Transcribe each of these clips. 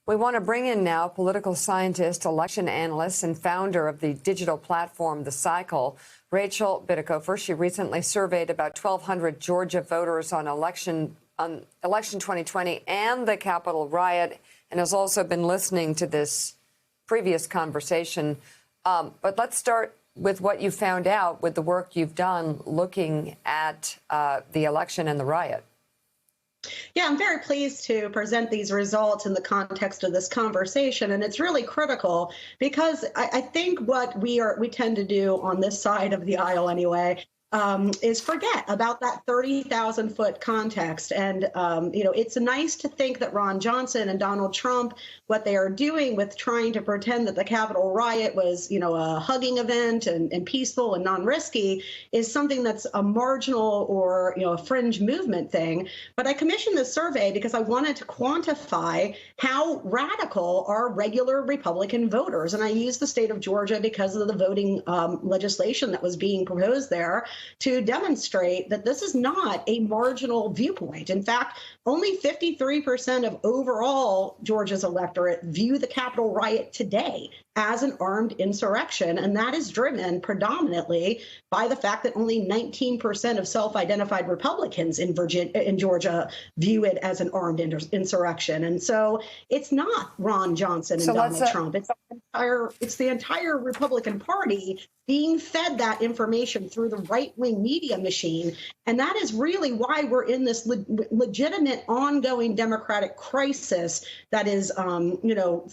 We want to bring in now political scientist, election analyst, and founder of the digital platform The Cycle, Rachel Bitecofer. She recently surveyed about 1,200 Georgia voters on election 2020 and the Capitol riot, and has also been listening to this previous conversation. But let's start with what you found out with the work you've done looking at the election and the riot. Yeah, I'm very pleased to present these results in the context of this conversation. And it's really critical because I think what we tend to do on this side of the aisle anyway, is forget about that 30,000-foot context. And, it's nice to think that Ron Johnson and Donald Trump, what they are doing with trying to pretend that the Capitol riot was, a hugging event and peaceful and non-risky is something that's a marginal or, a fringe movement thing. But I commissioned this survey because I wanted to quantify how radical are regular Republican voters. And I used the state of Georgia because of the voting legislation that was being proposed there, to demonstrate that this is not a marginal viewpoint. In fact, only 53% of overall Georgia's electorate view the Capitol riot today as an armed insurrection. And that is driven predominantly by the fact that only 19% of self-identified Republicans in Georgia view it as an armed insurrection. And so it's not Ron Johnson and Donald Trump. It's the entire Republican Party being fed that information through the right-wing media machine. And that is really why we're in this legitimate ongoing democratic crisis that is,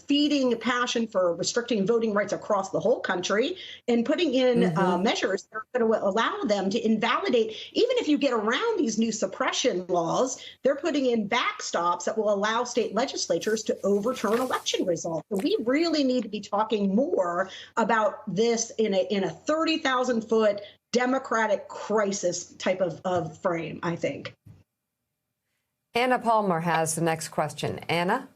feeding passion for restricting voting rights across the whole country and putting in measures that are going to allow them to invalidate. Even if you get around these new suppression laws, they're putting in backstops that will allow state legislatures to overturn election results. So we really need to be talking more about this in a 30,000-foot democratic crisis type of frame, I think. Anna Palmer has the next question. Anna?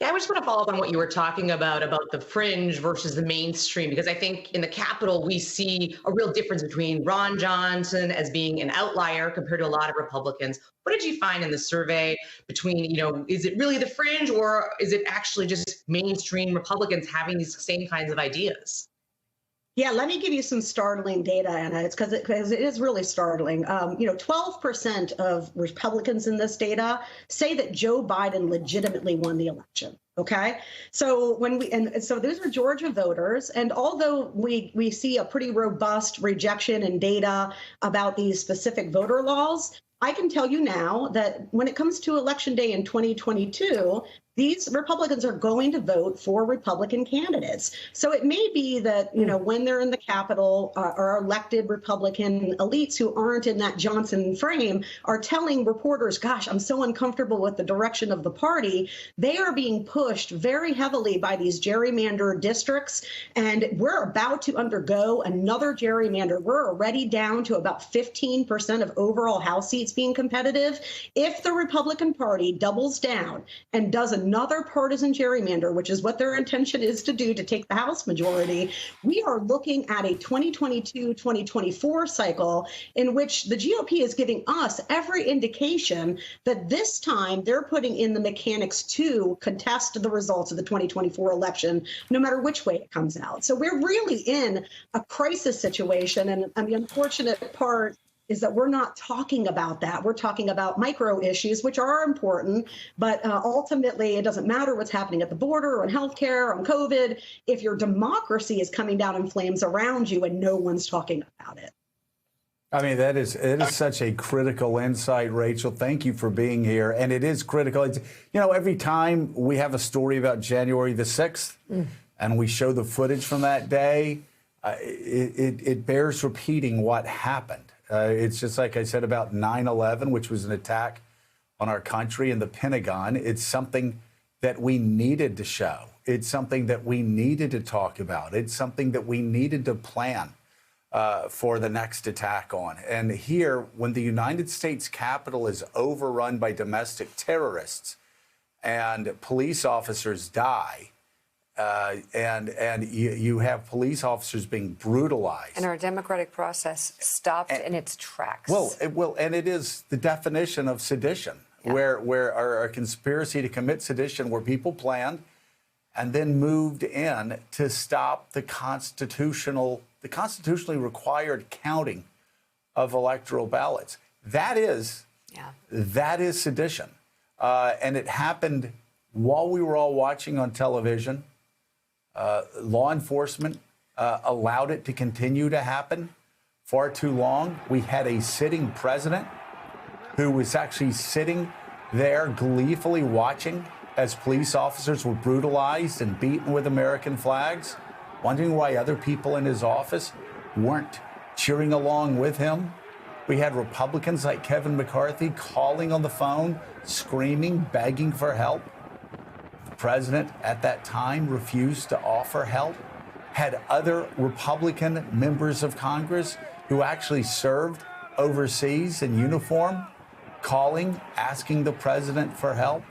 Yeah, I just want to follow up on what you were talking about the fringe versus the mainstream, because I think in the Capitol, we see a real difference between Ron Johnson as being an outlier compared to a lot of Republicans. What did you find in the survey between, is it really the fringe, or is it actually just mainstream Republicans having these same kinds of ideas? Yeah, let me give you some startling data, Anna. It's because it is really startling. 12% of Republicans in this data say that Joe Biden legitimately won the election. OK, so so those are Georgia voters. And although we see a pretty robust rejection in data about these specific voter laws, I can tell you now that when it comes to Election Day in 2022, these Republicans are going to vote for Republican candidates. So it may be that, when they're in the Capitol, our elected Republican elites who aren't in that Johnson frame are telling reporters, gosh, I'm so uncomfortable with the direction of the party. They are being pushed very heavily by these gerrymandered districts. And we're about to undergo another gerrymander. We're already down to about 15% of overall House seats being competitive. If the Republican Party doubles down and does another partisan gerrymander, which is what their intention is to do to take the House majority, we are looking at a 2022-2024 cycle in which the GOP is giving us every indication that this time they're putting in the mechanics to contest the results of the 2024 election, no matter which way it comes out. So we're really in a crisis situation. And the unfortunate part is that we're not talking about that. We're talking about micro issues, which are important, but ultimately it doesn't matter what's happening at the border, on healthcare, on COVID, if your democracy is coming down in flames around you and no one's talking about it. I mean, it is such a critical insight, Rachel. Thank you for being here. And it is critical. It's, every time we have a story about January the 6th and we show the footage from that day, it bears repeating what happened. It's just like I said about 9/11, which was an attack on our country and the Pentagon. It's something that we needed to show. It's something that we needed to talk about. It's something that we needed to plan for the next attack on. And here, when the United States Capitol is overrun by domestic terrorists and police officers die, and you have police officers being brutalized. And our democratic process stopped in its tracks. Well, and it is the definition of sedition where a conspiracy to commit sedition, where people planned and then moved in to stop the constitutionally required counting of electoral ballots. That is sedition. And it happened while we were all watching on television. Law enforcement allowed it to continue to happen far too long. We had a sitting president who was actually sitting there gleefully watching as police officers were brutalized and beaten with American flags, wondering why other people in his office weren't cheering along with him. We had Republicans like Kevin McCarthy calling on the phone, screaming, begging for help. The president at that time refused to offer help. Had other Republican members of Congress who actually served overseas in uniform calling, asking the president for help.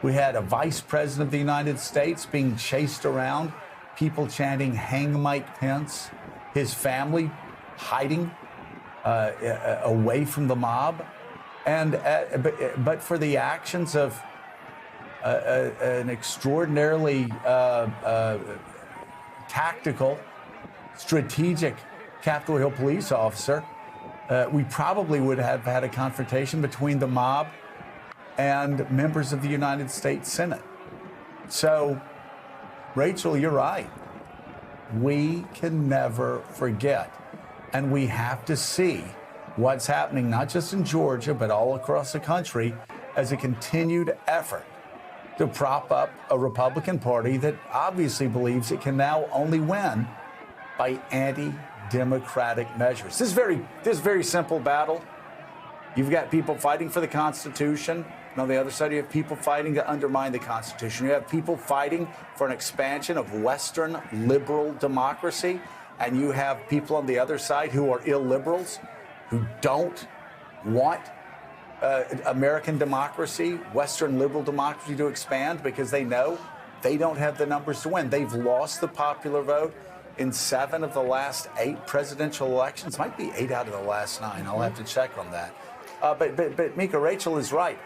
We had a vice president of the United States being chased around, people chanting, "Hang Mike Pence," his family hiding away from the mob. And but for the actions of an extraordinarily tactical, strategic Capitol Hill police officer, we probably would have had a confrontation between the mob and members of the United States Senate. So, Rachel, you're right. We can never forget. And we have to see what's happening, not just in Georgia, but all across the country, as a continued effort to prop up a Republican Party that obviously believes it can now only win by anti-democratic measures. This is very simple battle. You've got people fighting for the Constitution. And on the other side, you have people fighting to undermine the Constitution. You have people fighting for an expansion of Western liberal democracy. And you have people on the other side who are illiberals, who don't want American democracy, Western liberal democracy to expand because they know they don't have the numbers to win. They've lost the popular vote in 7 of the last 8 presidential elections. Might be 8 out of the last 9. I'll have to check on that. But Mika, Rachel is right.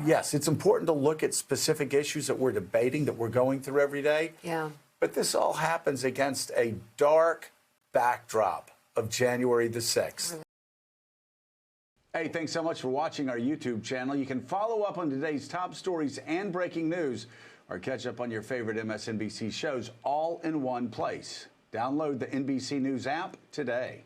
Yes, it's important to look at specific issues that we're debating, that we're going through every day. Yeah. But this all happens against a dark backdrop of January the 6th. Hey, thanks so much for watching our YouTube channel. You can follow up on today's top stories and breaking news, or catch up on your favorite MSNBC shows all in one place. Download the NBC News app today.